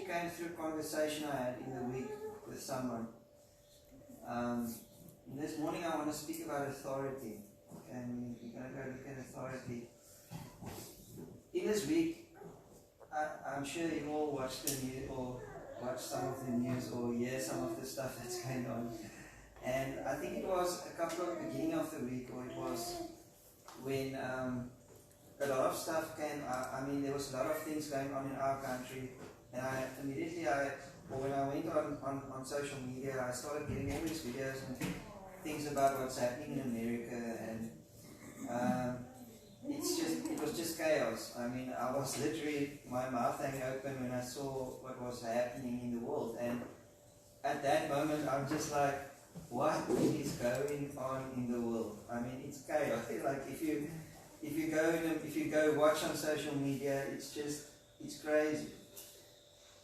going through a conversation I had in the week with someone. This morning I want to speak about authority. And we're going to go look at authority. In this week, I'm sure you all watched the news or watch some of the news or hear some of the stuff that's going on. And I think it was beginning of the week, or it was when a lot of stuff came. I mean, there was a lot of things going on in our country, and when I went on social media, I started getting all these videos and things about what's happening in America, and it was just chaos. I mean, I was literally, my mouth hanging open when I saw what was happening in the world, and at that moment, I'm just like, what is going on in the world? I mean, it's chaos. Like if you go watch on social media, it's crazy.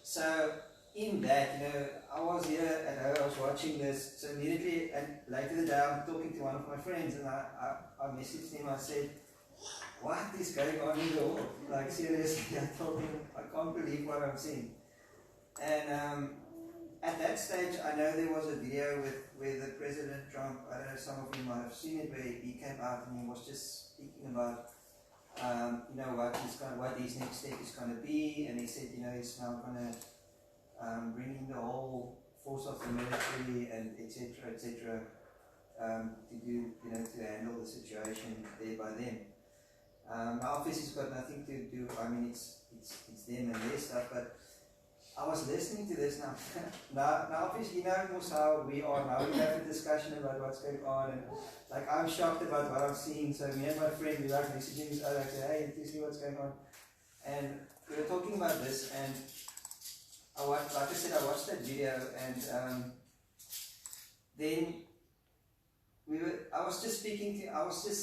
So in that, I was here and I was watching this. So immediately, and later the day, I'm talking to one of my friends, and I messaged him. I said, "What is going on in the world? Like seriously," I told him, "I can't believe what I'm seeing." And at that stage, I know there was a video with the President Trump. I don't know, some of you might have seen it, where he came out and he was just speaking about, what his next step is going to be, and he said, he's now going to bring in the whole force of the military and etc. To do, to handle the situation there by them. Our office has got nothing to do. I mean, it's them and their stuff, but I was listening to this now. now obviously, how we are now. We have a discussion about what's going on, and like I'm shocked about what I'm seeing. So me and my friend, we like messaging each other, like, say, "Hey, do you see what's going on?" And we were talking about this, and I watched that video, and then I was just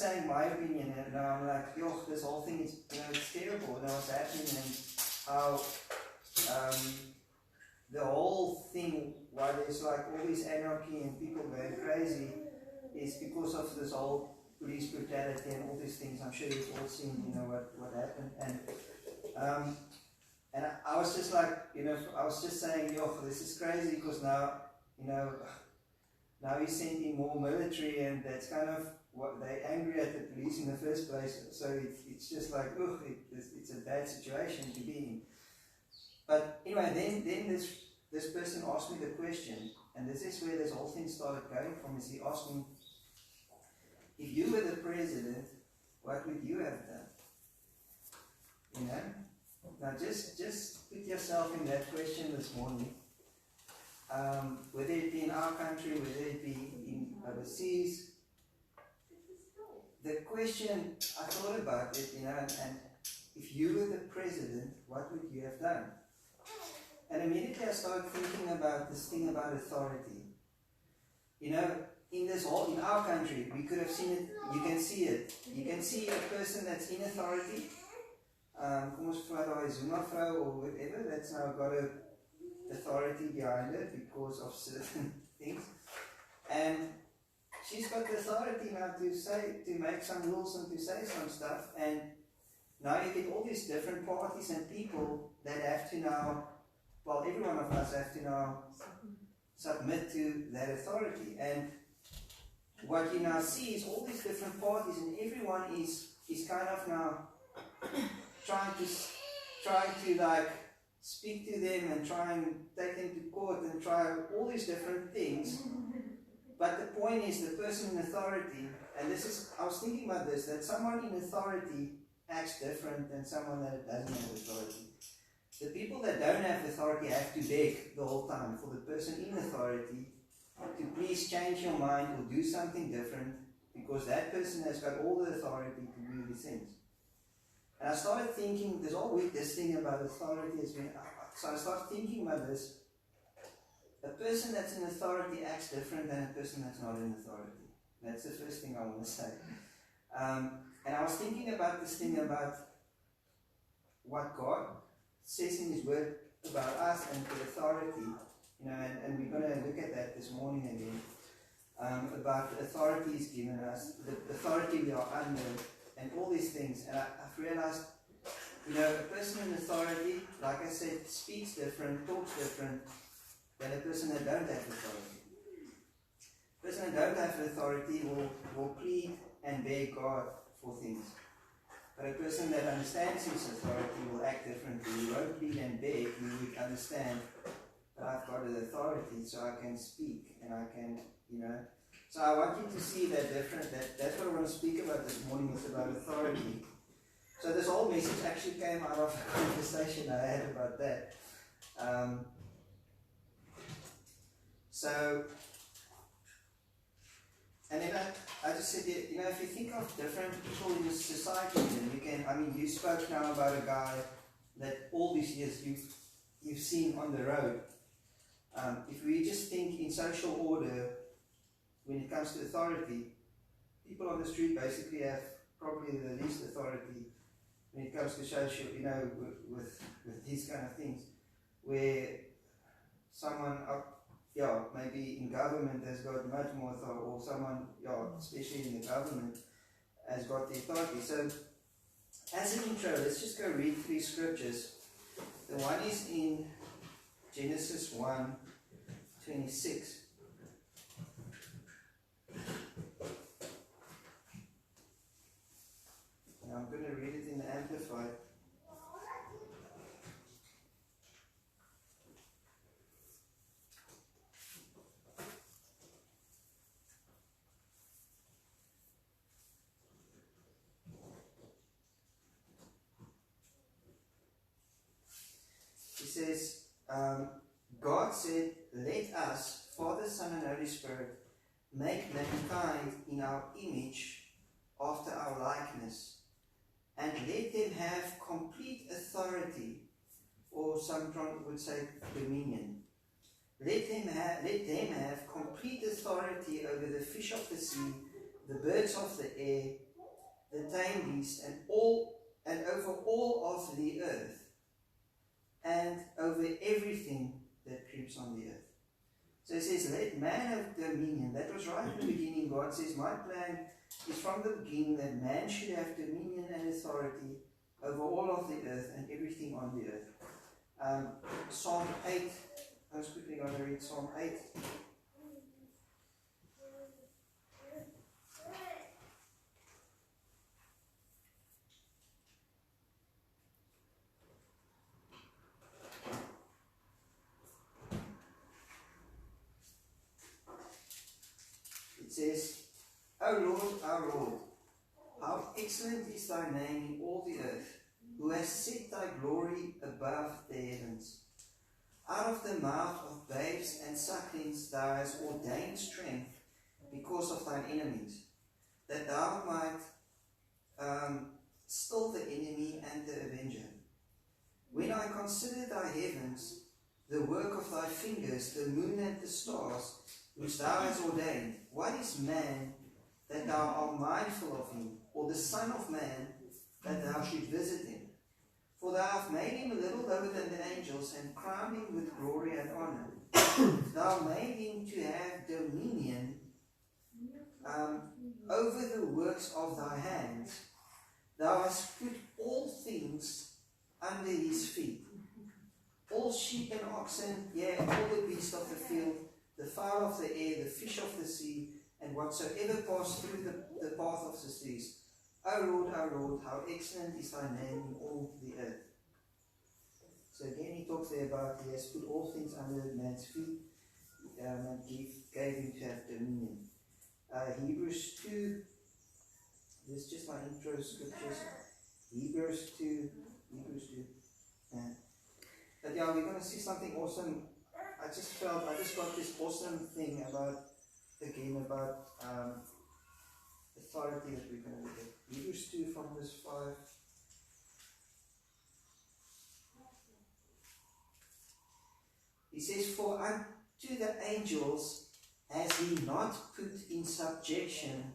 saying my opinion, and I'm like, this whole thing is, it's terrible, what's happening, and how the whole thing, why there's like all this anarchy and people going crazy, is because of this whole police brutality and all these things. I'm sure you've all seen, what happened, and I was just like, I was just saying, this is crazy, because now, now he's sending more military, and that's kind of what they're angry at the police in the first place. So it's just like, it's a bad situation to be in. But anyway, then this person asked me the question, and this is where this whole thing started going from, is he asked me, if you were the president, what would you have done? Now just put yourself in that question this morning. Whether it be in our country, whether it be in overseas, the question, I thought about it, and if you were the president, what would you have done? And immediately I started thinking about this thing about authority. In our country, we could have seen it, you can see it. You can see a person that's in authority, kom ons vat daai Zuma vrou or whatever, that's now got a authority behind it because of certain things. And she's got the authority now to make some rules and to say some stuff, and now you get all these different parties and people that have to now, every one of us have to now submit to that authority. And what you now see is all these different parties, and everyone is kind of now trying to like speak to them and try and take them to court and try all these different things. But the point is, the person in authority, and I was thinking about this, that someone in authority acts different than someone that doesn't have authority. The people that don't have authority have to beg the whole time for the person in authority to please change your mind or do something different, because that person has got all the authority to do these things. And I started thinking, there's all week this thing about authority has been, so I started thinking about this. A person that's in authority acts different than a person that's not in authority. That's the first thing I want to say. And I was thinking about this thing about what God says in His Word about us and the authority, and we're going to look at that this morning again, about the authority He's given us, the authority we are under, and all these things. And I've realized, a person in authority, like I said, speaks different, talks different than a person that don't have authority. A person that don't have authority will plead and beg God for things. But a person that understands his authority will act differently. He won't plead and beg, he would understand that I've got an authority so I can speak and I can, So I want you to see that different, that's what I want to speak about this morning, is about authority. So this whole message actually came out of a conversation I had about that. And then I just said, if you think of different people in this society, then you spoke now about a guy that all these years you've seen on the road. If we just think in social order, when it comes to authority, people on the street basically have probably the least authority when it comes to social, with these kind of things, where someone maybe in government has got much more authority, or someone, especially in the government, has got the authority. So, as an intro, let's just go read 3 scriptures. The one is in Genesis 1:26. Now I'm going to read it in the Amplified. It says, God said, let us, Father, Son, and Holy Spirit, make mankind in our image after our likeness, and let them have complete authority, or some would say dominion. Let them have complete authority over the fish of the sea, the birds of the air, the tame beasts, and over all of the earth, and over everything that creeps on the earth. So it says, let man have dominion. That was right in the beginning. God says, my plan is from the beginning that man should have dominion and authority over all of the earth and everything on the earth. Psalm 8. I was quickly going to read Psalm 8. It says, O Lord, our Lord, how excellent is thy name in all the earth, who has set thy glory above the heavens. Out of the mouth of babes and sucklings thou hast ordained strength because of thine enemies, that thou might still the enemy and the avenger. When I consider thy heavens, the work of thy fingers, the moon and the stars, which thou hast ordained, what is man that thou art mindful of him, or the son of man that thou should visit him? For thou hast made him a little lower than the angels, and crowned him with glory and honor. Thou made him to have dominion over the works of thy hands. Thou hast put all things under his feet, all sheep and oxen, yea, all the beasts of the field, the fowl of the air, the fish of the sea, and whatsoever pass through the path of the seas. O Lord, how excellent is thy name in all the earth. So again he talks there about he has put all things under man's feet and gave him to have dominion. Hebrews 2, this is just my intro scriptures. Hebrews 2. But yeah, we're going to see something awesome. I just got this awesome thing about authority that we're going to look at. Hebrews 2 from verse 5. He says, for unto the angels has he not put in subjection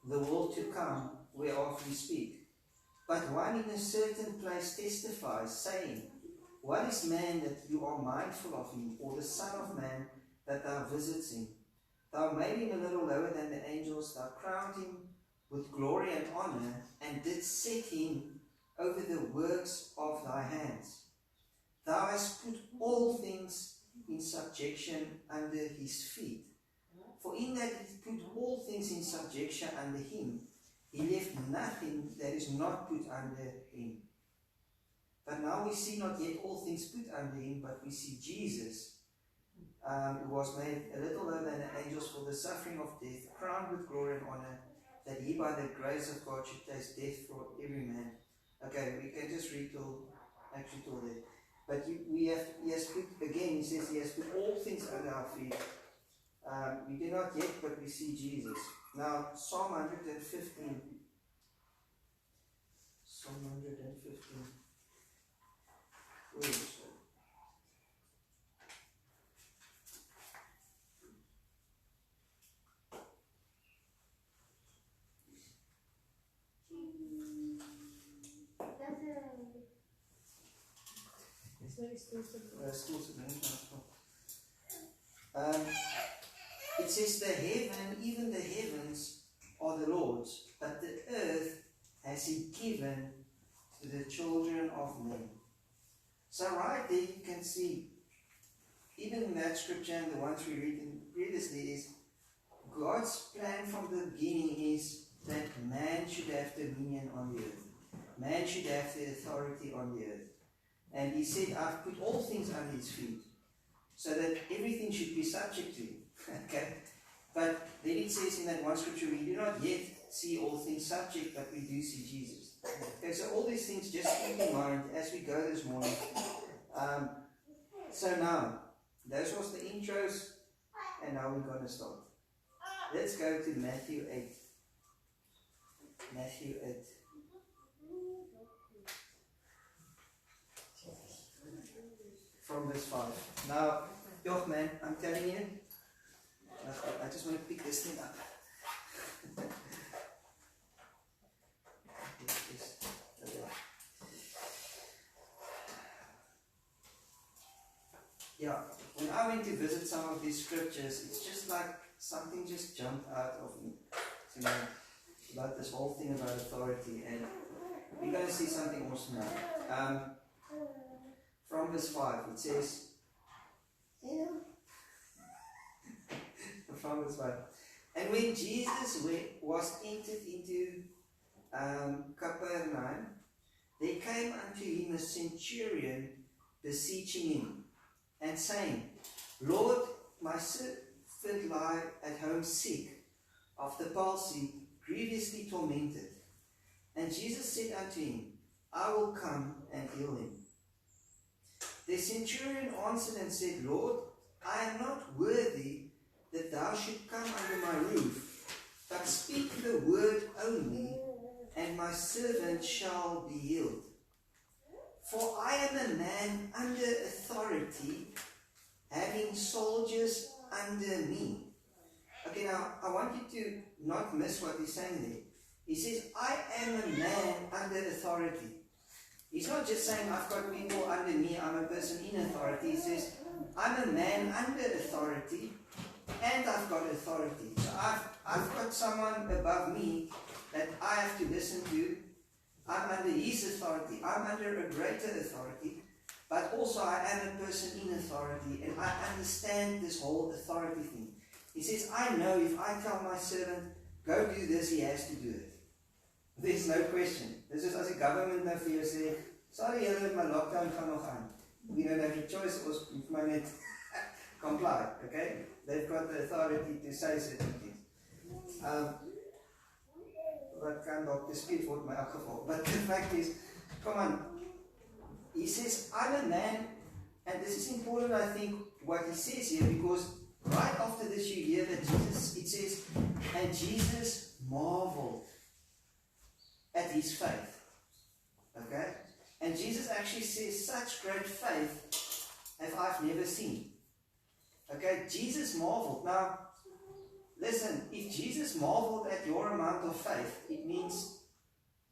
the world to come, whereof we speak. But one in a certain place testifies, saying, what is man that you are mindful of him, or the son of man that thou visits him? Thou made him a little lower than the angels, thou crowned him with glory and honor, and didst set him over the works of thy hands. Christ put all things in subjection under his feet. For in that he put all things in subjection under him, he left nothing that is not put under him. But now we see not yet all things put under him, but we see Jesus, who was made a little lower than the angels for the suffering of death, crowned with glory and honor, that he by the grace of God should taste death for every man. Okay, we can just read till there. But he has put, again, he says he has put all things under our feet. We do not yet, but we see Jesus. Now, Psalm 115. Psalm 115. Where is it? It says the heaven, even the heavens are the Lord's, but the earth has he given to the children of men. So right there you can see, even in that scripture and the ones we read previously, is God's plan from the beginning is that man should have dominion on the earth. Man should have the authority on the earth. And he said, I've put all things under his feet, so that everything should be subject to him. Okay? But then it says in that one scripture, we do not yet see all things subject, but we do see Jesus. Okay, so all these things just keep in mind as we go this morning. So now, those was the intros, and now we're going to start. Let's go to Matthew 8. Matthew 8. From verse 5. Now, yo man, I'm telling you, I just want to pick this thing up. Yeah, when I went to visit some of these scriptures, it's just like something just jumped out of me, you know, about this whole thing about authority, and we're going to see something awesome now. From verse 5, it says, from verse 5, and when Jesus was entered into Capernaum, there came unto him a centurion beseeching him, and saying, Lord, my servant lie at home sick of the palsy, grievously tormented. And Jesus said unto him, I will come and heal him. The centurion answered and said, Lord, I am not worthy that thou should come under my roof, but speak the word only, and my servant shall be healed. For I am a man under authority, having soldiers under me. Okay, now I want you to not miss what he's saying there. He says, I am a man under authority. He's not just saying, I've got people under me, I'm a person in authority. He says, I'm a man under authority, and I've got authority. So I've got someone above me that I have to listen to. I'm under his authority. I'm under a greater authority. But also I am a person in authority, and I understand this whole authority thing. He says, I know if I tell my servant, go do this, he has to do it. There's no question. This is as a government nou vir jou sê, sorry julle, my lockdown gaan nog aan. We don't have a choice, ons moet maar net comply, okay? They've got the authority to say certain things. Wat kan dalk dispuut word in my geval. But the fact is, come on, he says, I'm a man, and this is important, I think, what he says here, because right after this you hear that Jesus, it says, and Jesus marveled at his faith. Okay? And Jesus actually says, such great faith have I've never seen. Okay? Jesus marveled. Now, listen, if Jesus marveled at your amount of faith, it means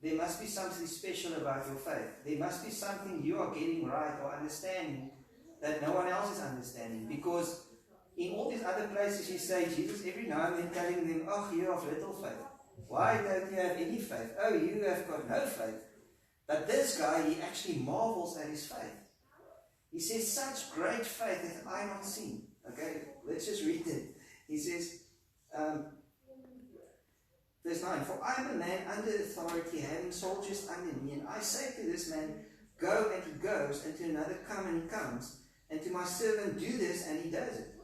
there must be something special about your faith. There must be something you are getting right or understanding that no one else is understanding. Because in all these other places you say, Jesus every now and then telling them, oh, you have little faith. Why don't you have any faith? Oh, you have got no faith. But this guy, he actually marvels at his faith. He says, such great faith that I not seen. Okay, let's just read it. He says, verse 9, for I am a man under authority, having soldiers under me, and I say to this man, go, and he goes, and to another, come, and he comes, and to my servant, do this, and he does it.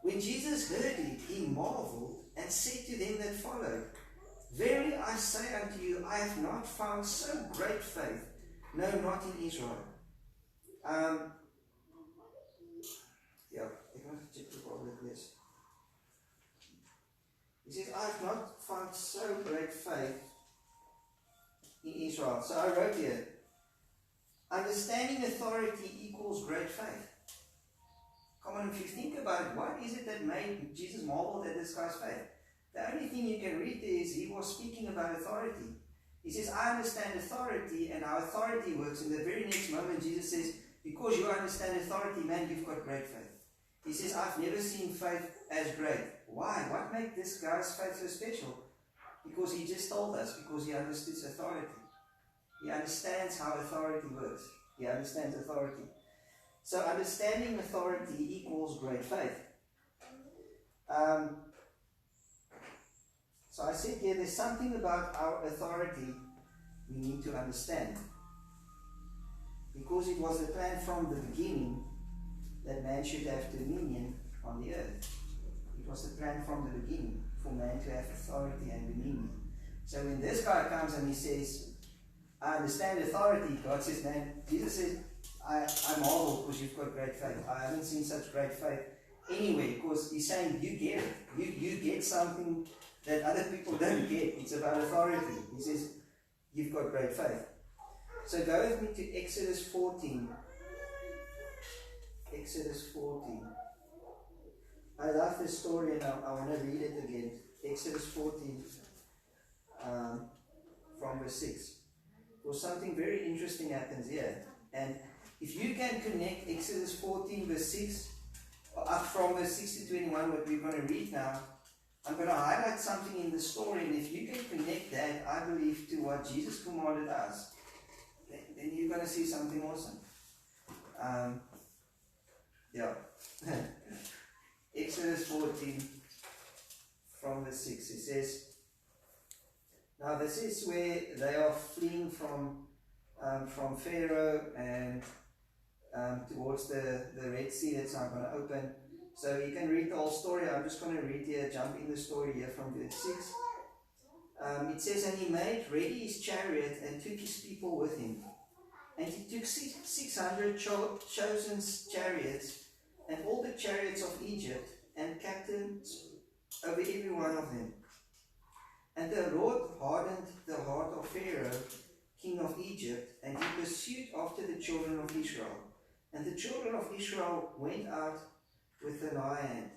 When Jesus heard it, he marveled, and said to them that followed, verily I say unto you, I have not found so great faith, no, not in Israel. Ek moet check the problem with this. He says, I have not found so great faith in Israel. So I wrote here, understanding authority equals great faith. Come on, if you think about it, what is it that made Jesus marvel at this guy's faith? The only thing you can read there is he was speaking about authority. He says, I understand authority and how authority works. In the very next moment, Jesus says, because you understand authority, man, you've got great faith. He says, I've never seen faith as great. Why? What made this guy's faith so special? Because he just told us, because he understood authority. He understands how authority works. He understands authority. So understanding authority equals great faith. So I said here, there's something about our authority we need to understand. Because it was the plan from the beginning that man should have dominion on the earth. It was the plan from the beginning for man to have authority and dominion. So when this guy comes and he says, I understand authority, God says, man, Jesus says, I marvel because you've got great faith. I haven't seen such great faith anywhere, because he's saying you get it. You get something that other people don't get. It's about authority. He says, you've got great faith. So go with me to Exodus 14. Exodus 14. I love this story and I want to read it again. Exodus 14 from verse 6. Because something very interesting happens here. And if you can connect Exodus 14 verse 6 up from verse 6 to 21, what we're going to read now, I'm going to highlight something in the story, and if you can connect that, I believe, to what Jesus commanded us, then you're going to see something awesome. Exodus 14 from verse 6, it says, now this is where they are fleeing from Pharaoh and towards the Red Sea that's now going to open. So you can read the whole story. I'm just going to read here, jump in the story here from verse 6. It says, and he made ready his chariot and took his people with him. And he took 600 chosen chariots and all the chariots of Egypt and captains over every one of them. And the Lord hardened the heart of Pharaoh, king of Egypt, and he pursued after the children of Israel. And the children of Israel went out with an high hand.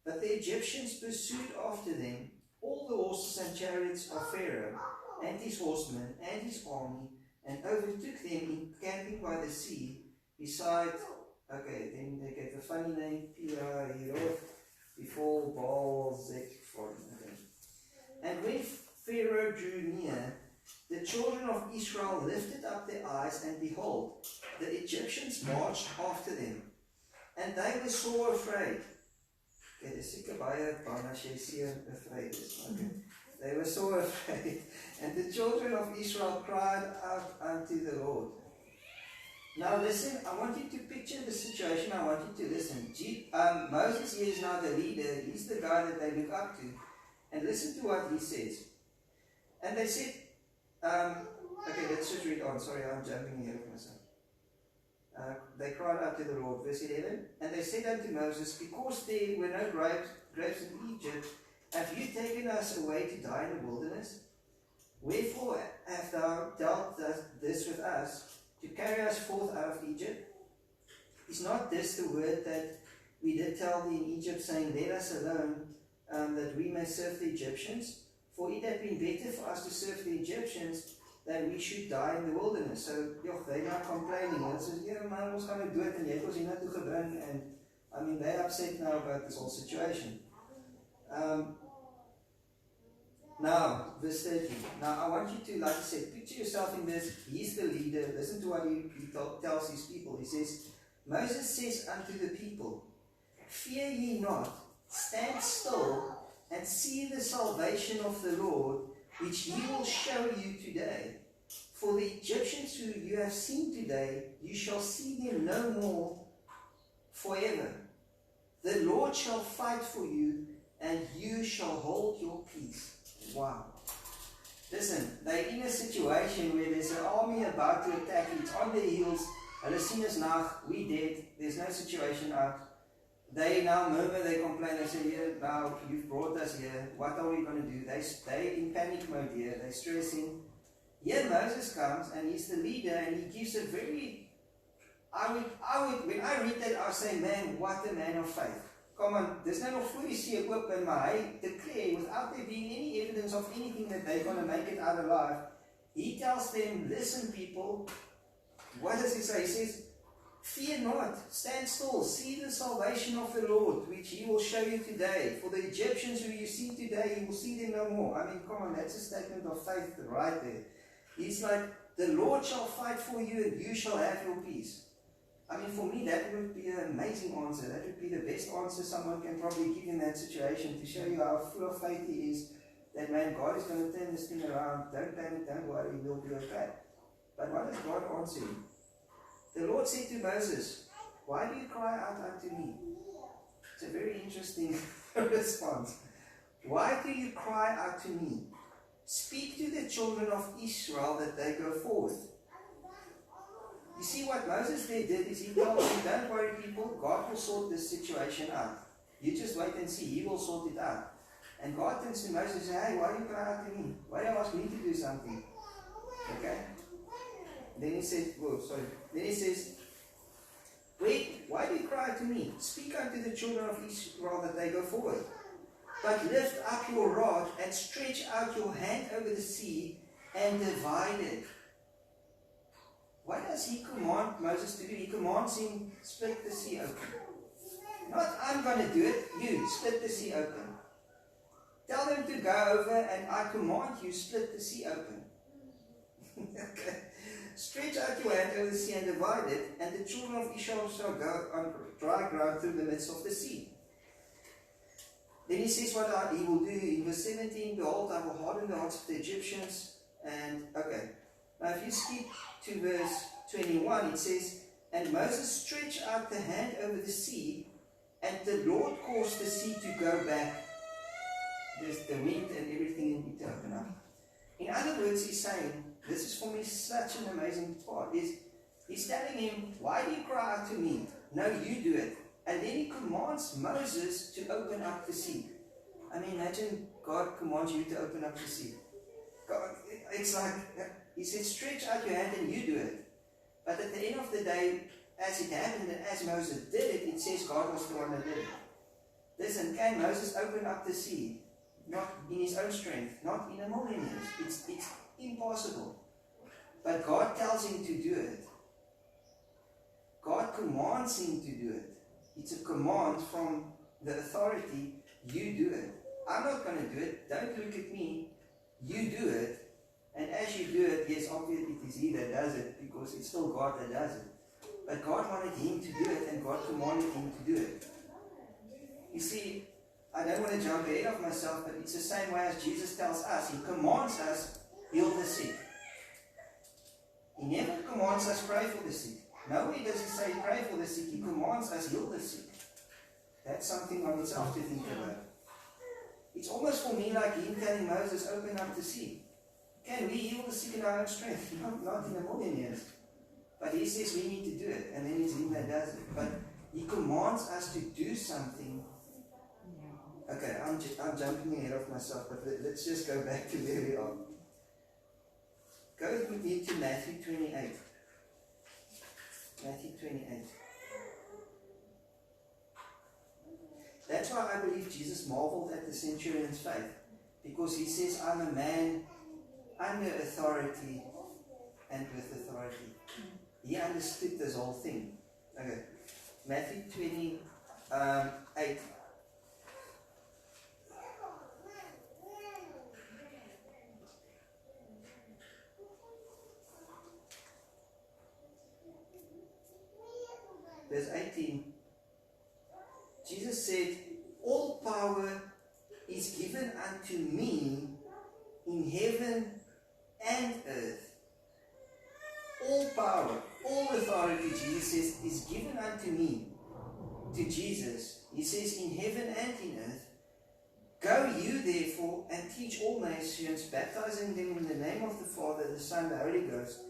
But the Egyptians pursued after them all the horses and chariots of Pharaoh, and his horsemen, and his army, and overtook them encamping by the sea, beside, then they gave the funny name, Pirahiroth, before Baal Zephon. And when Pharaoh drew near, the children of Israel lifted up their eyes, and behold, the Egyptians marched after them. And they were so afraid. Okay, they were so afraid. And the children of Israel cried out unto the Lord. Now listen, I want you to picture the situation. I want you to listen. Moses here is now the leader. He's the guy that they look up to. And listen to what he says. And they said, let's just read on. Sorry, I'm jumping ahead of myself. They cried out to the Lord, verse 11, and they said unto Moses, because there were no grapes in Egypt, have you taken us away to die in the wilderness? Wherefore hast thou dealt this with us, to carry us forth out of Egypt? Is not this the word that we did tell thee in Egypt, saying, let us alone, that we may serve the Egyptians? For it had been better for us to serve the Egyptians that we should die in the wilderness. So, they're not complaining. They say, man, ons gaan dood en jy het ons hier na toe gebring. And they're upset now about this whole situation. Now, verse 13. Now, I want you to, like I said, picture yourself in this. He's the leader. Listen to what he tells his people. He says, Moses says unto the people, Fear ye not, stand still, and see the salvation of the Lord, which he will show you today. For the Egyptians who you have seen today, you shall see them no more forever. The Lord shall fight for you, and you shall hold your peace. Wow. Listen, they're in a situation where there's an army about to attack. It's on their heels. Hulle sien us now, we dead. There's no situation out. They now murmur, they complain, they say, yeah, now you've brought us here. What are we going to do? They're in panic mode here. They're stressing. Here Moses comes, and he's the leader, and he gives a very... when I read that, I say, man, what a man of faith. Come on, there's no voor die see open, maar hy declare, without there being any evidence of anything that they're going to make it out alive, he tells them, listen people, what does he say? He says, fear not, stand still, see the salvation of the Lord, which he will show you today. For the Egyptians who you see today, you will see them no more. I mean, come on, that's a statement of faith right there. He's like, the Lord shall fight for you, and you shall have your peace. I mean, for me, that would be an amazing answer. That would be the best answer someone can probably give in that situation, to show you how full of faith he is, that, man, God is going to turn this thing around. Don't panic, don't worry, we'll be okay. But what does God answer him? The Lord said to Moses, why do you cry out unto me? It's a very interesting response. Why do you cry out to me? Speak to the children of Israel that they go forth. You see, what Moses there did is he told them, don't worry people, God will sort this situation out. You just wait and see, he will sort it out. And God turns to Moses and says, hey, why do you cry out to me? Why do you ask me to do something? Okay? Then he said, Then he says, wait, why do you cry to me? Speak unto the children of Israel that they go forward. But lift up your rod and stretch out your hand over the sea and divide it. What does he command Moses to do? He commands him, split the sea open. Not, I'm going to do it, you, split the sea open. Tell them to go over, and I command you, split the sea open. Okay. Stretch out your hand over the sea and divide it, and the children of Israel shall go on dry ground through the midst of the sea. Then he says what he will do in verse 17, behold, I will harden the hearts of the Egyptians. And, okay. Now if you skip to verse 21, it says, and Moses stretched out the hand over the sea, and the Lord caused the sea to go back. There's the wind and everything to open up. In other words, he's saying, this is for me such an amazing part, is he's telling him, why do you cry out to me? No, you do it. And then he commands Moses to open up the sea. I mean, imagine God commands you to open up the sea. God, it's like, he says, stretch out your hand and you do it. But at the end of the day, as it happened and as Moses did it, it says God was the one that did it. Listen, can Moses open up the sea? Not in his own strength, not in a million years. It's impossible. But God tells him to do it. God commands him to do it. It's a command from the authority. You do it. I'm not going to do it. Don't look at me. You do it. And as you do it, yes, obviously it is he that does it, because it's still God that does it. But God wanted him to do it, and God commanded him to do it. You see, I don't want to jump ahead of myself, but it's the same way as Jesus tells us. He commands us, heal the sick. He never commands us, pray for the sick. Nowhere does he say, pray for the sick. He commands us, heal the sick. That's something on itself to think about. It's almost for me like him telling Moses, open up the sea. Can we heal the sick in our own strength? Not in a million years. But he says we need to do it, and then it's him that does it. But he commands us to do something. Okay, I'm jumping ahead of myself, but let's just go back to where we are. Go with me to Matthew 28. Matthew 28. That's why I believe Jesus marveled at the centurion's faith. Because he says, I'm a man under authority and with authority. He understood this whole thing. Okay. Matthew 28. verse 18, Jesus said, all power is given unto me in heaven and earth. All power, all authority, Jesus says, is given unto me, to Jesus. He says, in heaven and in earth. Go you therefore and teach all nations, baptizing them in the name of the Father, the Son, the Holy Ghost,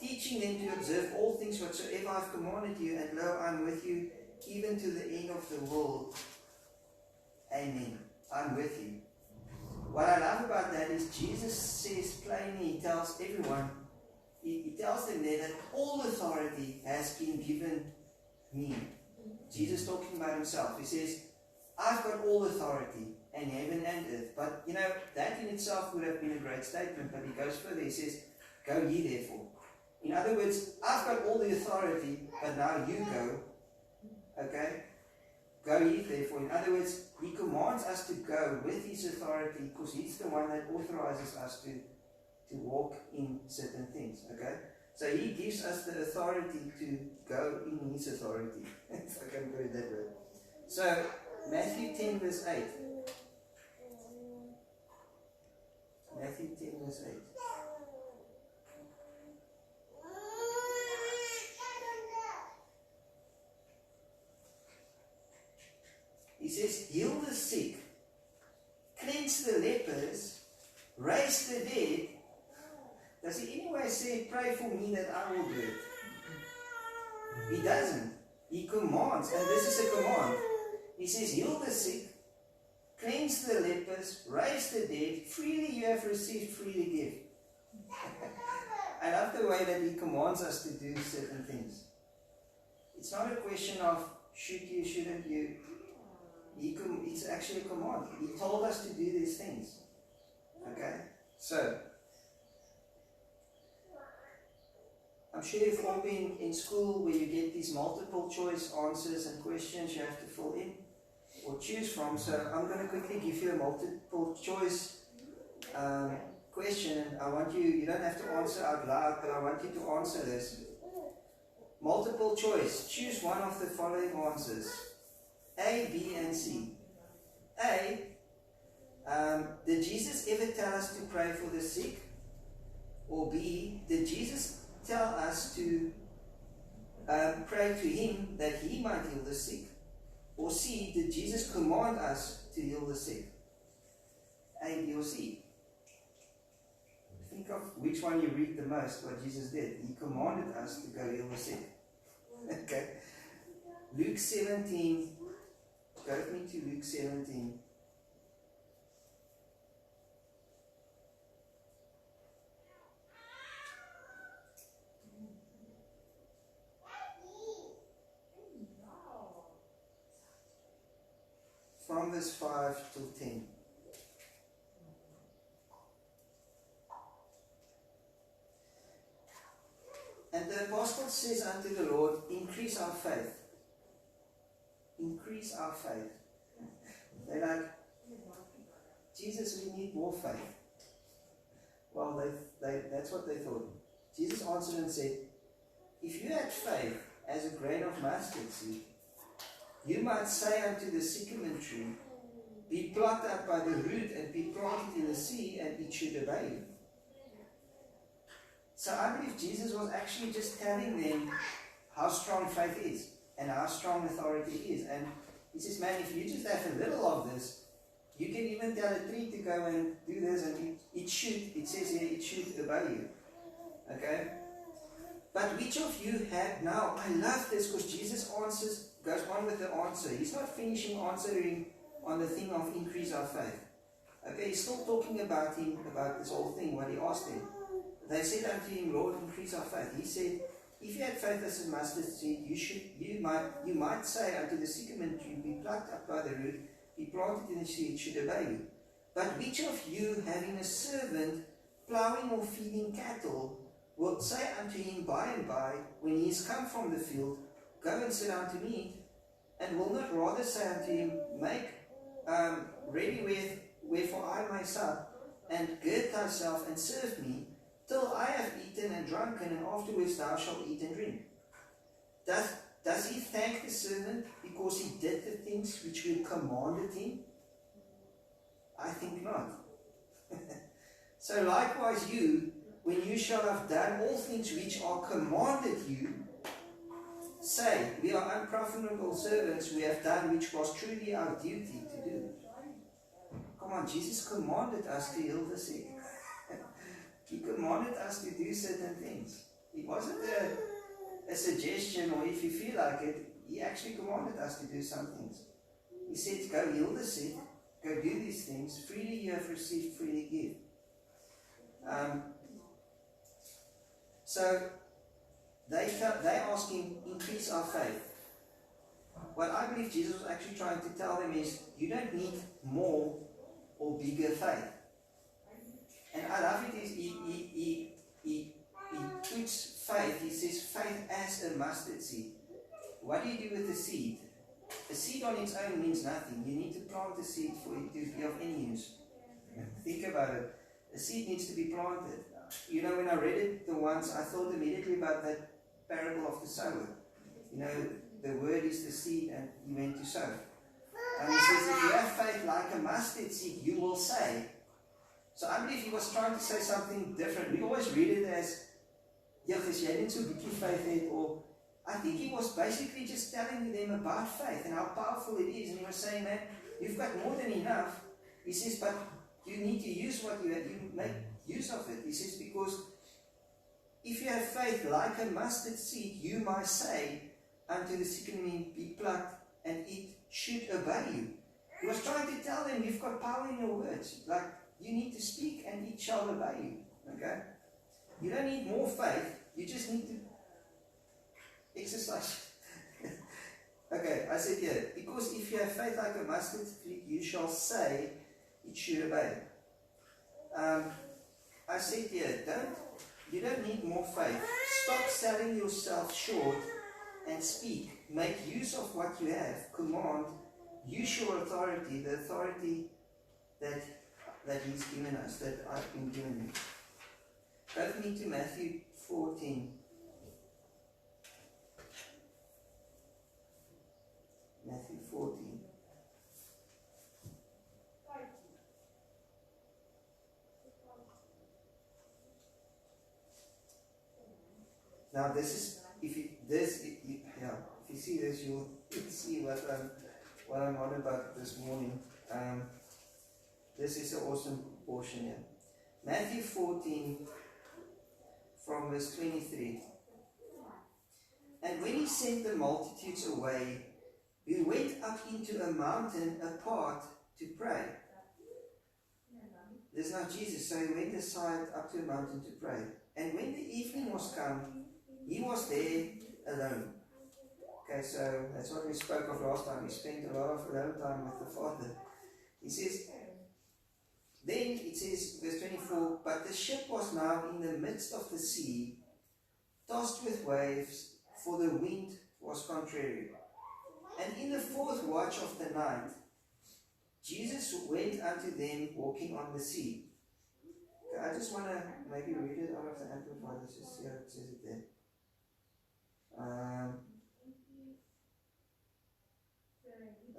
teaching them to observe all things whatsoever I have commanded you, and lo, I am with you even to the end of the world. Amen. I'm with you. What I love about that is Jesus says plainly, he tells everyone, he tells them there that all authority has been given me. Jesus talking about himself. He says, I've got all authority in heaven and earth. But, that in itself would have been a great statement. But he goes further. He says, go ye therefore. In other words, I've got all the authority, but now you go. Okay? Go ye therefore. In other words, he commands us to go with his authority because he's the one that authorizes us to walk in certain things. Okay? So he gives us the authority to go in his authority. If I can put it that way. So, Matthew 10 verse 8. Matthew 10 verse 8. He says, heal the sick, cleanse the lepers, raise the dead. Does he anyway say, pray for me that I will do it? He doesn't. He commands, and this is a command. He says, heal the sick, cleanse the lepers, raise the dead, freely you have received, freely give. I love the way that he commands us to do certain things. It's not a question of should you, shouldn't you. It's actually a command. He told us to do these things. Okay? So, I'm sure you've all been in school where you get these multiple choice answers and questions you have to fill in or choose from. So I'm going to quickly give you a multiple choice question, and I want you don't have to answer out loud, but I want you to answer this. Multiple choice. Choose one of the following answers. A, B, and C. A, did Jesus ever tell us to pray for the sick? Or B, did Jesus tell us to pray to him that he might heal the sick? Or C, did Jesus command us to heal the sick? A, B, or C? Think of which one you read the most, what Jesus did. He commanded us to go heal the sick. Okay. Luke 17. Go with me to Luke 17. From verse 5 to 10. And the apostle says unto the Lord, increase our faith. Increase our faith. They're like, Jesus, we need more faith. Well, that's what they thought. Jesus answered and said, if you had faith as a grain of mustard seed, you might say unto the sycamore tree, be plucked up by the root and be planted in the sea, and it should obey you. So I believe Jesus was actually just telling them how strong faith is and how strong authority is. And he says, man, if you just have a little of this, you can even tell a tree to go and do this, and it says here, it should obey you. Okay? But which of you have now, I love this because Jesus goes on with the answer. He's not finishing answering on the thing of increase our faith. Okay, he's still talking about this whole thing, what he asked him. They said unto him, Lord, increase our faith. He said, if you had faith as a mustard seed, you might say unto the sycamore tree, be plucked up by the root, be planted in the sea, it should obey you. But which of you, having a servant plowing or feeding cattle, will say unto him by and by, when he is come from the field, go and sit down to meat, and will not rather say unto him, make ready wherefore I may sup, and gird thyself and serve me, till I have eaten and drunken, and afterwards thou shalt eat and drink. does he thank the servant because he did the things which were commanded him? I think not. So likewise you, when you shall have done all things which are commanded you, say, we are unprofitable servants, we have done which was truly our duty to do. Come on, Jesus commanded us to heal the sick. He commanded us to do certain things. It wasn't a suggestion, or if you feel like it, he actually commanded us to do some things. He said, go heal the sick, go do these things, freely you have received, freely give. So they ask him, increase our faith. What I believe Jesus was actually trying to tell them is, you don't need more or bigger faith. And I love it is he puts faith, he says faith as a mustard seed. What do you do with the seed? A seed on its own means nothing. You need to plant the seed for it to be of any use. Think about it. A seed needs to be planted. You know, when I read it the once, I thought immediately about that parable of the sower. You know, the word is the seed and he went to sow. And he says, if you have faith like a mustard seed, you will say. So I believe he was trying to say something different. We always read it as, yes, you need to be faith, or I think he was basically just telling them about faith and how powerful it is. And he was saying, man, you've got more than enough. He says, but you need to use what you have. You make use of it. He says, because if you have faith like a mustard seed, you might say unto the sycamore, be plucked, and it should obey you. He was trying to tell them, you've got power in your words. Like, you need to speak and it shall obey you. Okay? You don't need more faith. You just need to exercise. Okay, I said here, because if you have faith like a mustard seed, you shall say it should obey. I said here, you don't need more faith. Stop selling yourself short and speak. Make use of what you have. Command. Use your authority, the authority that he's given us, that I've been given you. Go with me to Matthew 14. Matthew 14. Now this is, if you see this, you'll see what I'm on about this morning. This is an awesome portion here. Matthew 14 from verse 23. And when he sent the multitudes away, he went up into a mountain apart to pray. There's not Jesus, so he went aside up to a mountain to pray. And when the evening was come, he was there alone. Okay, so that's what we spoke of last time. He spent a lot of alone time with the Father. He says, then it says, verse 24, but the ship was now in the midst of the sea, tossed with waves, for the wind was contrary. And in the fourth watch of the night, Jesus went unto them walking on the sea. Okay, I just want to maybe read it out of the Amplified. Let's just see how it says it there.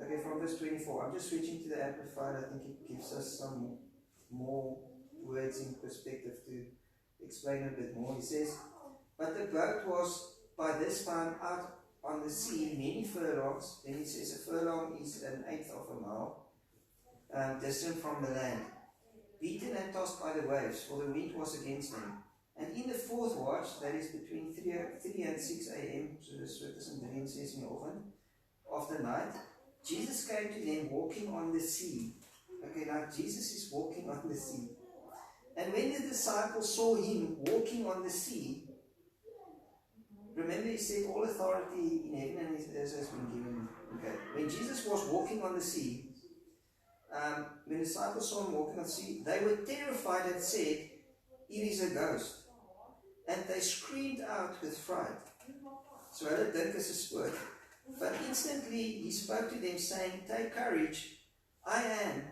Okay, from verse 24. I'm just switching to the Amplified. I think it gives us some more words in perspective to explain a bit more. He says, but the boat was by this time out on the sea many furlongs. Then he says a furlong is an eighth of a mile distant from the land, beaten and tossed by the waves, for the wind was against them. And in the fourth watch, that is between 3 and 6 a.m., so this is in says in the oven, of the night, Jesus came to them walking on the sea. Okay, now Jesus is walking on the sea. And when the disciples saw him walking on the sea, remember he said all authority in heaven and earth has been given. Okay, when Jesus was walking on the sea, when the disciples saw him walking on the sea, they were terrified and said, it is a ghost. And they screamed out with fright. So hulle dink is 'n spook. But instantly he spoke to them, saying, take courage, I am,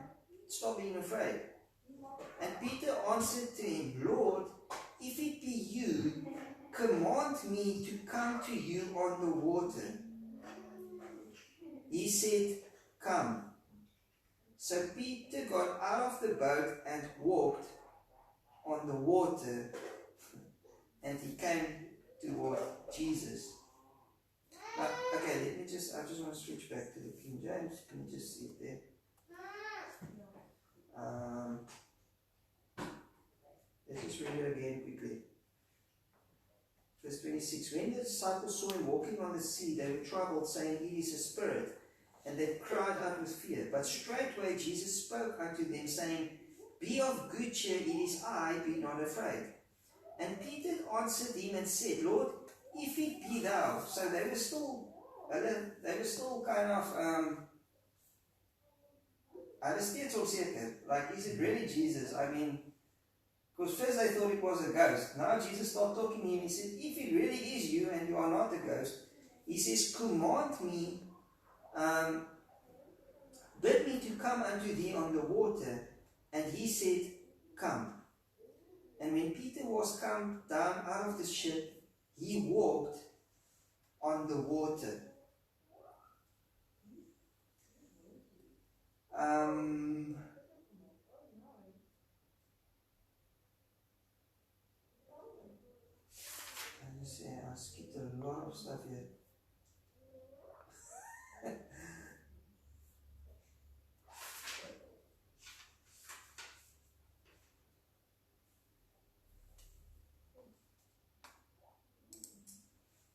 stop being afraid. And Peter answered to him, Lord, if it be you, command me to come to you on the water. He said, come. So Peter got out of the boat and walked on the water, and he came toward Jesus. Now, okay, I just want to switch back to the King James. Can you just see it there? Let's just read it again quickly. Verse 26. When the disciples saw him walking on the sea, they were troubled, saying, it is a spirit. And they cried out with fear. But straightway Jesus spoke unto them, saying, be of good cheer, it is I, be not afraid. And Peter answered him and said, Lord, if it be thou. So they were still kind of, like, is it really Jesus? I mean, because first they thought it was a ghost. Now Jesus started talking to him. He said, if it really is you and you are not a ghost, he says, command me, bid me to come unto thee on the water. And he said, come. And when Peter was come down out of the ship, he walked on the water. I skipped a lot of stuff here.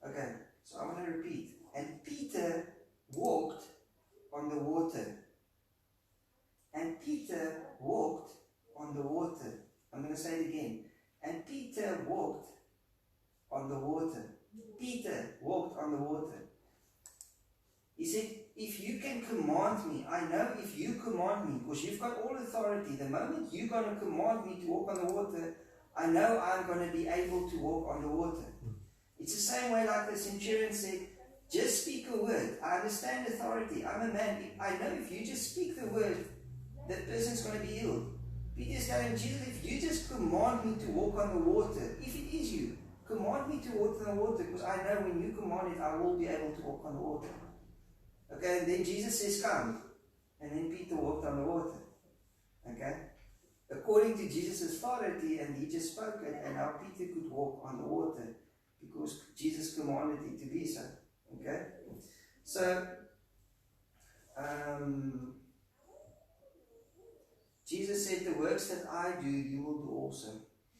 Okay, so I want to repeat. And Peter walked on the water. And Peter walked on the water. I'm going to say it again. And Peter walked on the water. Peter walked on the water. He said, if you can command me, I know if you command me, because you've got all authority, the moment you're going to command me to walk on the water, I know I'm going to be able to walk on the water. It's the same way like the centurion said, just speak a word. I understand authority. I'm a man. I know if you just speak the word, that person's going to be healed. Peter's telling Jesus, if you just command me to walk on the water, if it is you, command me to walk on the water, because I know when you command it, I will be able to walk on the water. Okay, and then Jesus says, come. And then Peter walked on the water. Okay? According to Jesus' authority, and he just spoke it, and now Peter could walk on the water, because Jesus commanded it to be so. Okay? So, Jesus said, the works that I do, you will do also.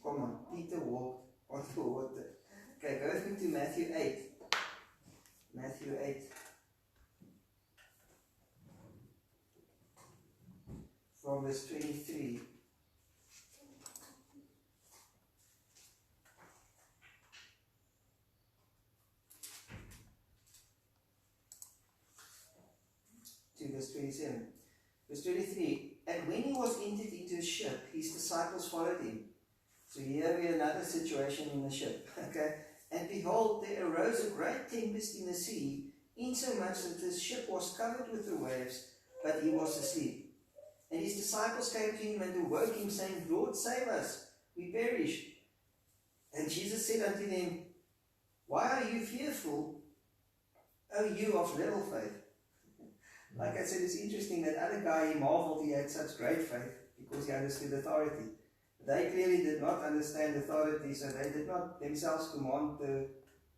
Come on, Peter walked on the water. Okay, go with me to Matthew 8. Matthew 8. From verse 23. To verse 27. Verse 23. And when he was entered into the ship, his disciples followed him. So here we have another situation in the ship. Okay. And behold, there arose a great tempest in the sea, insomuch that the ship was covered with the waves, but he was asleep. And his disciples came to him and awoke him, saying, Lord, save us, we perish. And Jesus said unto them, why are you fearful, O you of little faith? Like I said, it's interesting that other guy, he marveled he had such great faith because he understood authority. They clearly did not understand authority, so they did not themselves command the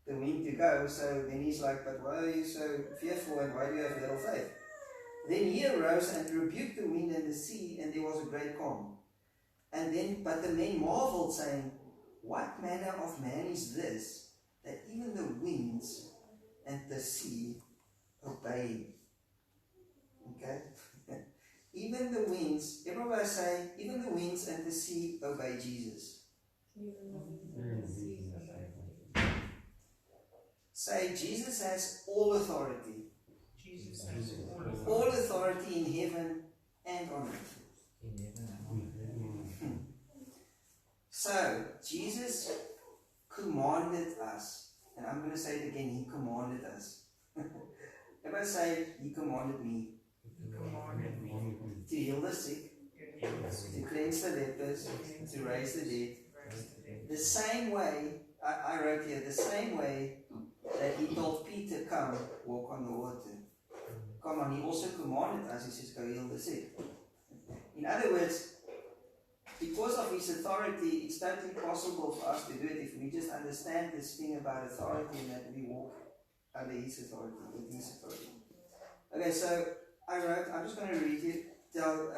wind to go. So then he's like, but why are you so fearful and why do you have little faith? Then he arose and rebuked the wind and the sea, and there was a great calm. But the men marveled, saying, what manner of man is this, that even the winds and the sea obey him? Okay? Even the winds, everybody say, even the winds and the sea obey Jesus. Say, Jesus has all authority. Jesus has all authority in heaven and on earth. So, Jesus commanded us. And I'm going to say it again, he commanded us. Everybody say, he commanded me. To heal the sick, to cleanse the lepers, to raise the dead. The same way, I wrote here, the same way that he told Peter, come, walk on the water. Come on, he also commanded us, he says, go heal the sick. In other words, because of his authority, it's totally possible for us to do it if we just understand this thing about authority and that we walk under his authority, with his authority. Okay, so I wrote, I'm just going to read you, tell what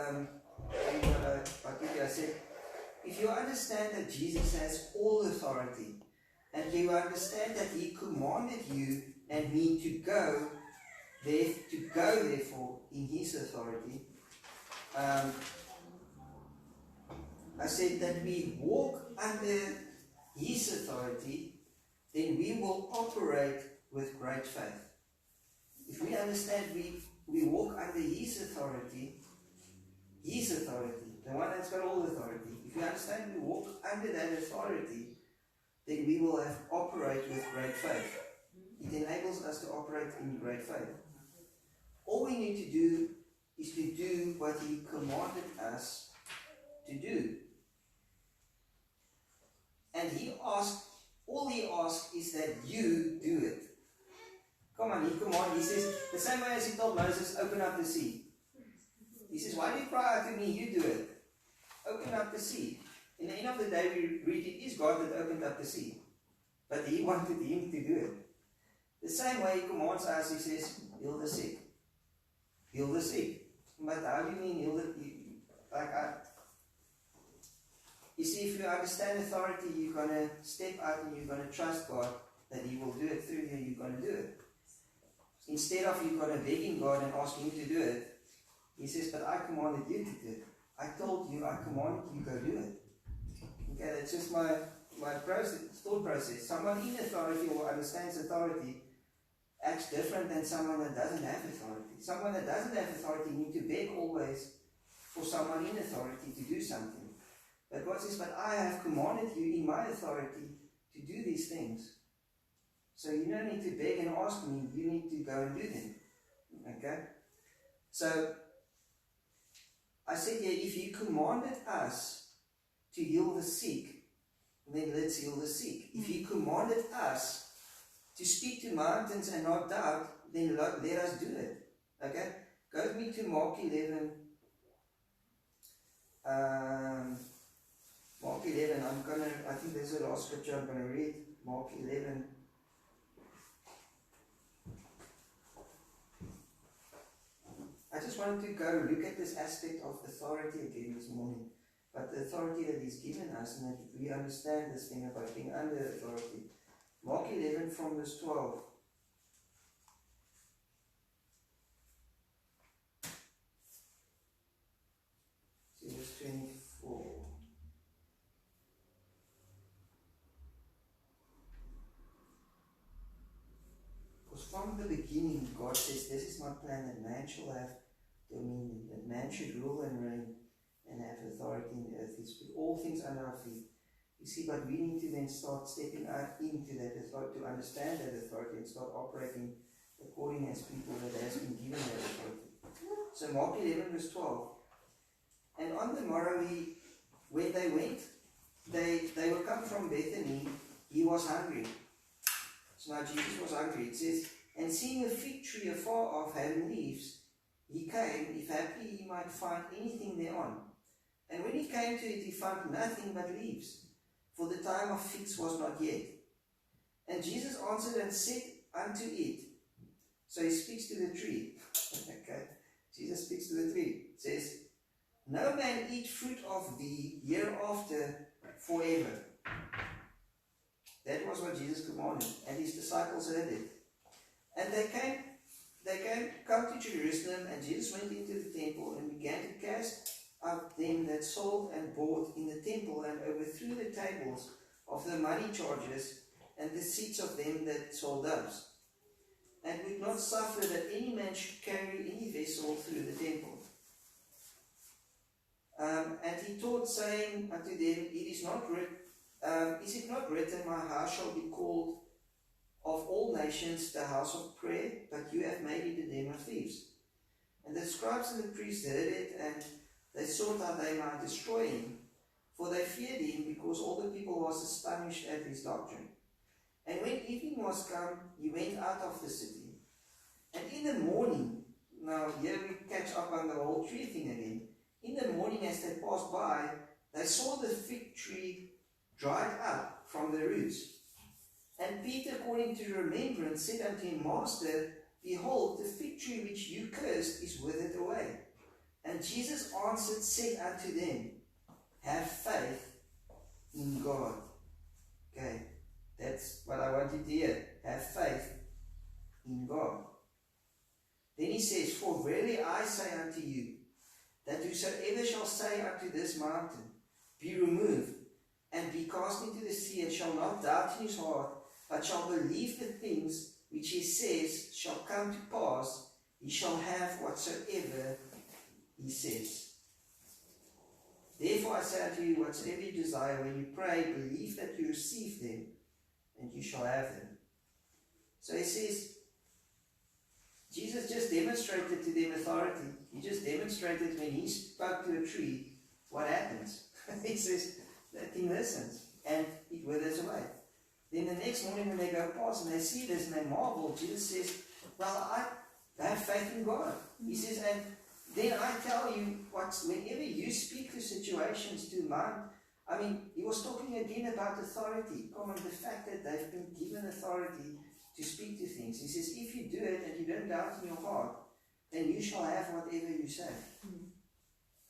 I said. If you understand that Jesus has all authority, and you understand that he commanded you and me to go therefore in his authority, I said that we walk under his authority, then we will operate with great faith. If we understand we walk under his authority, the one that's got all authority, if we understand we walk under that authority, then we will operate with great faith. It enables us to operate in great faith. All we need to do is to do what he commanded us to do. And all he asks is that you do it. Come on, he says, the same way as he told Moses, open up the sea. He says, why do you cry out to me? You do it. Open up the sea. In the end of the day, we read it is God that opened up the sea. But he wanted him to do it. The same way he commands us, he says, heal the sick. Heal the sick. But how do you mean heal the sick? You see, if you understand authority, you're going to step out and you're going to trust God that he will do it through you, you're going to do it. Instead of you going to begging God and asking him to do it, he says, but I commanded you to do it. I told you, I commanded you, go do it. Okay, that's just my thought process. Someone in authority or understands authority acts different than someone that doesn't have authority. Someone that doesn't have authority needs to beg always for someone in authority to do something. But God says, but I have commanded you in my authority to do these things. So you don't need to beg and ask me, you need to go and do them. Okay? So, I said here, if he commanded us to heal the sick, then let's heal the sick. If he commanded us to speak to mountains and not doubt, then let us do it. Okay? Go with me to Mark 11. Mark 11, I think there's the last scripture I'm going to read. Mark 11. I just wanted to go look at this aspect of authority again this morning. But the authority that he's given us, and that we understand this thing about being under authority. Mark 11 from verse 12. See verse 24. Because from the beginning, God says, this is my plan, that man shall have dominion, that man should rule and reign and have authority in the earth. He's put all things under our feet. You see, but we need to then start stepping out into that authority, to understand that authority and start operating according as people that has been given that authority. So Mark 11 verse 12. And on the morrow, when they went, they were come from Bethany, he was hungry. So now Jesus was hungry. It says, and seeing a fig tree afar off having leaves, he came, if haply he might find anything thereon. And when he came to it, he found nothing but leaves, for the time of figs was not yet. And Jesus answered and said unto it, so he speaks to the tree. Okay, Jesus speaks to the tree. It says, no man eat fruit of thee hereafter forever. That was what Jesus commanded, and his disciples heard it. And they come to Jerusalem, and Jesus went into the temple and began to cast out them that sold and bought in the temple, and overthrew the tables of the money chargers and the seats of them that sold doves, and would not suffer that any man should carry any vessel through the temple. And he taught, saying unto them, is it not written, my house shall be called of all nations the house of prayer, but you have made it a den of thieves. And the scribes and the priests heard it, and they sought how they might destroy him, for they feared him, because all the people was astonished at his doctrine. And when evening was come, he went out of the city. And in the morning, now here we catch up on the whole tree thing again. In the morning as they passed by, they saw the fig tree dried up from the roots. And Peter, according to remembrance, said unto him, Master, behold, the fig tree which you cursed is withered away. And Jesus answered, said unto them, have faith in God. Okay, that's what I want you to hear. Have faith in God. Then he says, for verily I say unto you, that whosoever shall say unto this mountain, be removed, and be cast into the sea, and shall not doubt in his heart, but shall believe the things which he says shall come to pass, he shall have whatsoever he says. Therefore I say unto you, whatsoever you desire, when you pray, believe that you receive them, and you shall have them. So he says, Jesus just demonstrated to them authority. He just demonstrated when he spoke to a tree, what happens. He says, that thing listens, and it withers away. Then the next morning when they go past and they see this and they marvel, Jesus says, well, I have faith in God. He says, and then I tell you, whenever you speak to situations, to man, I mean, he was talking again about authority. Come on, the fact that they've been given authority to speak to things. He says, if you do it and you don't doubt in your heart, then you shall have whatever you say.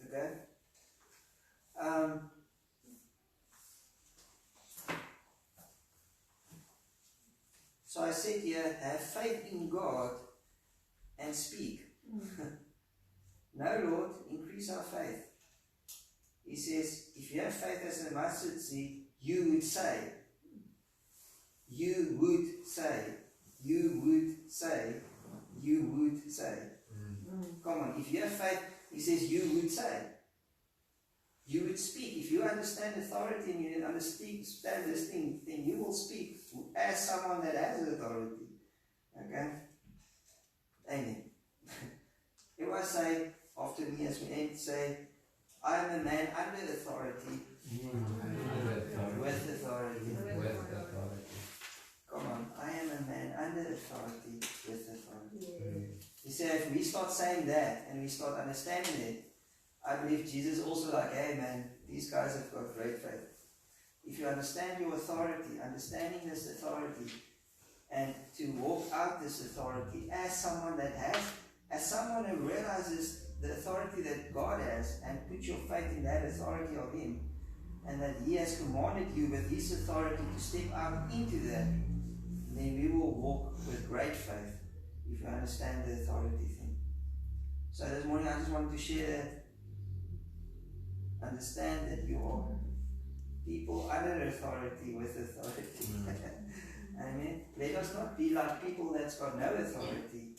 Okay? So I said here, have faith in God and speak. No, Lord, increase our faith. He says, if you have faith as a mustard seed, you would say. You would say. You would say. You would say. Come on, if you have faith, he says you would say. You would speak. If you understand authority and you understand this thing, then you will speak as someone that has authority. Okay? Amen. If I say, after me as we end, say, I am a man under authority. With authority. Come on, I am a man under authority, with authority. You see, if we start saying that and we start understanding it, I believe Jesus also like, hey man, these guys have got great faith. If you understand your authority, understanding this authority, and to walk out this authority as someone that has, as someone who realizes the authority that God has, and put your faith in that authority of Him, and that He has commanded you with His authority to step out into that, then we will walk with great faith if you understand the authority thing. So this morning I just wanted to share that. Understand that you are people under authority with authority. Amen. Let us not be like people that's got no authority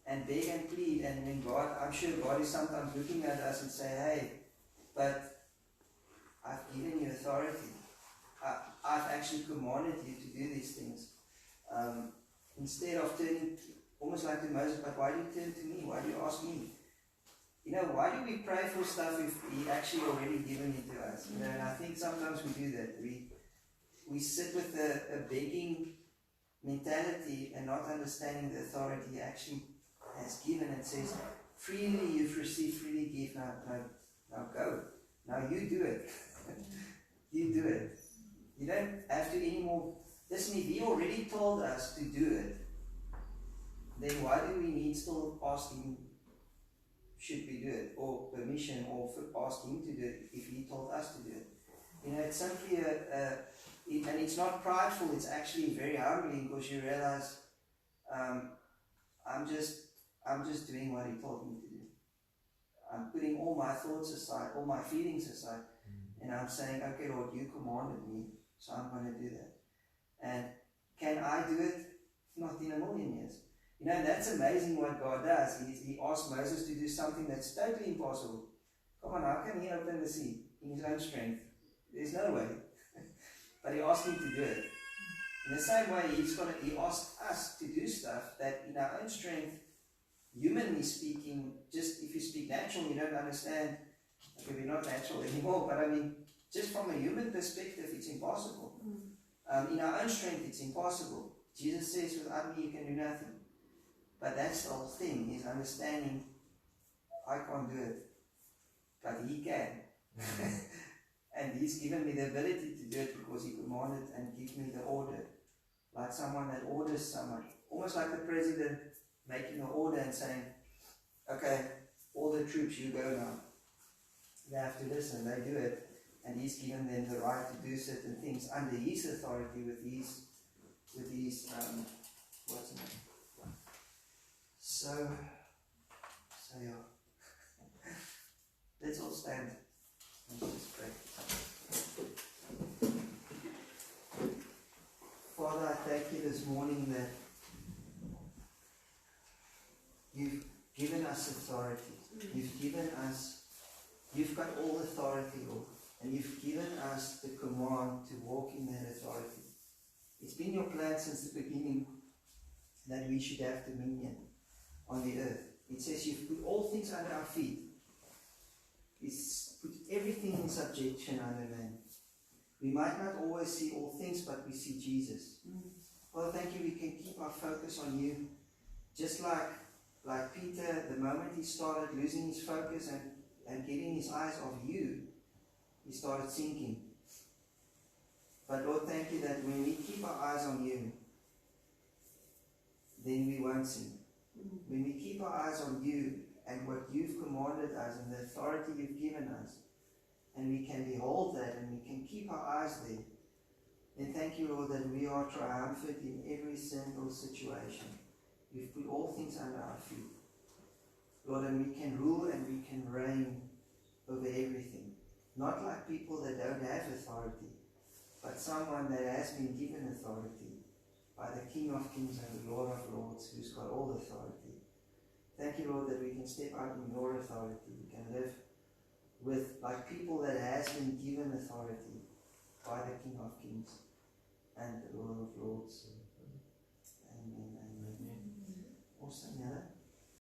and beg and plead, and when God, I'm sure God is sometimes looking at us and say, hey, but I've given you authority. I've actually commanded you to do these things. Instead of turning almost like to Moses, but why do you turn to me? Why do you ask me? You know, why do we pray for stuff if He actually already given it to us? You know, and I think sometimes we do that. We sit with a begging mentality and not understanding the authority He actually has given, and says, freely you've received, freely give. Now go. Now you do it. You do it. You don't have to anymore. Listen, if He already told us to do it, then why do we need still asking, should we do it, or permission, or ask Him to do it if He told us to do it? You know, it's simply and it's not prideful, it's actually very humbling, because you realize, I'm just doing what He told me to do. I'm putting all my thoughts aside, all my feelings aside, and I'm saying, okay, Lord, you commanded me, so I'm going to do that. And can I do it? Not in a million years. You know, that's amazing what God does. He asked Moses to do something that's totally impossible. Come on, how can he open the sea in his own strength? There's no way. But He asked him to do it. In the same way, He asked us to do stuff that in our own strength, humanly speaking, just if you speak natural, you don't understand. Okay, we're not natural anymore, but I mean, just from a human perspective, it's impossible. In our own strength, it's impossible. Jesus says, without me, you can do nothing. But that's the whole thing, is understanding, I can't do it, but He can. And He's given me the ability to do it because He commanded and gave me the order. Like someone that orders someone. Almost like the president making an order and saying, okay, all the troops, you go now. They have to listen, they do it. And He's given them the right to do certain things under His authority with these what's the name? So yeah. Let's all stand. Let's just pray. Father, I thank you this morning that You've given us authority. You've got all authority, Lord. And You've given us the command to walk in that authority. It's been Your plan since the beginning that we should have dominion on the earth. It says You've put all things under our feet. It's put everything in subjection under man. We might not always see all things, but we see Jesus. Father, thank You we can keep our focus on You. Just like Peter, the moment he started losing his focus and getting his eyes off You, he started sinking. But Lord, thank You that when we keep our eyes on You, then we won't sink. When we keep our eyes on You and what You've commanded us and the authority You've given us, and we can behold that and we can keep our eyes there, then thank You, Lord, that we are triumphant in every single situation. You've put all things under our feet. Lord, and we can rule and we can reign over everything. Not like people that don't have authority, but someone that has been given authority by the King of Kings and the Lord of Lords, who's got all authority. Thank You, Lord, that we can step out in Your authority. We can live with like people that has been given authority by the King of Kings and the Lord of Lords.